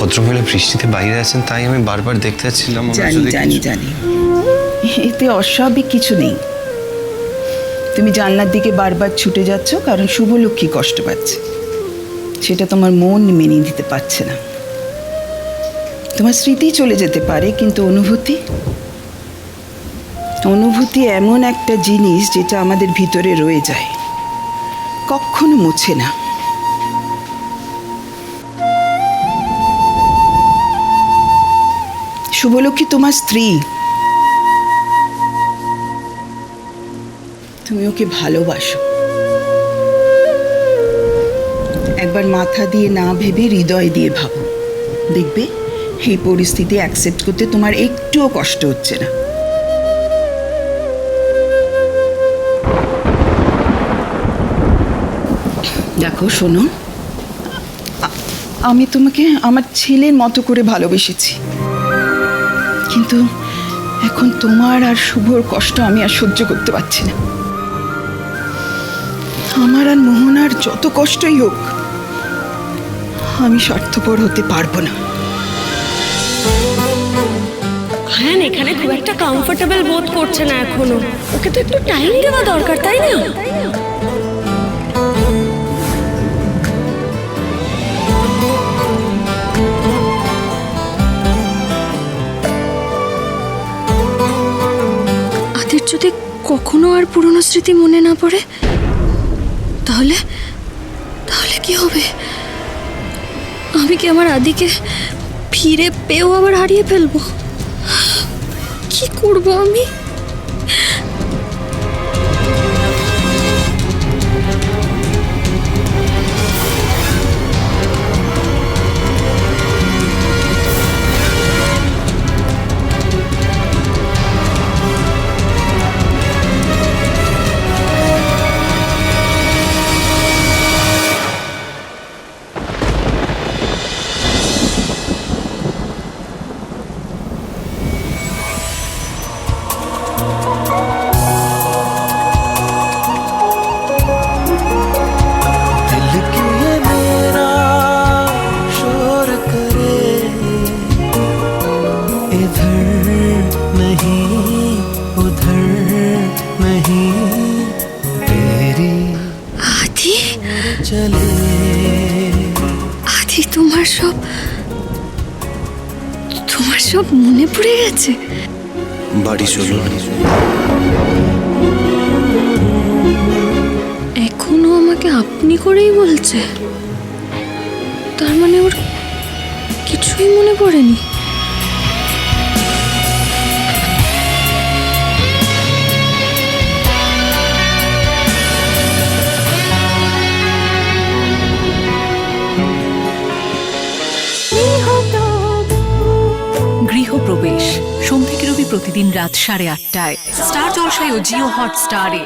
ভদ্রমহিলা বৃষ্টিতে বাইরে আছেন, তাই আমি বারবার দেখতে যাচ্ছিলাম। জানি জানি জানি, এতে অস্বাভাবিক কিছু নেই। তুমি জানলার দিকে বারবার ছুটে যাচ্ছ কারণ শুভলক্ষ্মী কষ্ট পাচ্ছে, সেটা তোমার মন মেনে দিতে পারছে না। তোমার স্মৃতি চলে যেতে পারে, কিন্তু অনুভূতি এমন একটা জিনিস যেটা আমাদের ভিতরে রয়ে যায়, কখনো মুছে না। শুভলক্ষ্মী তোমার স্ত্রী, তুমি ওকে ভালোবাসো। একবার মাথা দিয়ে না ভেবে হৃদয় দিয়ে ভাবো, দেখবে এই পরিস্থিতি অ্যাকসেপ্ট করতে তোমার একটুও কষ্ট হচ্ছে না। দেখো শোনো, আমি তোমাকে আমার ছেলের মতো করে ভালোবেসেছি, কিন্তু এখন তোমার আর শুভর কষ্ট আমি আর সহ্য করতে পারছি না। আমার আর মোহনার যত কষ্টই হোক, আমি স্বার্থপর হতে পারবো না। হ্যাঁ, এখানে খুব একটা কমফোর্টেবল বোধ করছে না এখনো। ওকে তো একটু টাইম দেওয়া দরকার, তাই না? আদির যদি কখনো আর পুরনো স্মৃতি মনে না পড়ে, তাহলে তাহলে কি হবে? আমি কি আমার আদিকে ফিরে পেয়েও আবার হারিয়ে ফেলবো? কি করব আমি? আদি, তোমার সব মনে পড়ে গেছে? বাড়ি চলুন। এখনো আমাকে আপনি করেই বলছে, তার মানে ওর কিছুই মনে পড়েনি। গৃহপ্রবেশ সোম থেকে রবি প্রতিদিন রাত 8:30টায় স্টার জলসায় ও জিও হটস্টারে।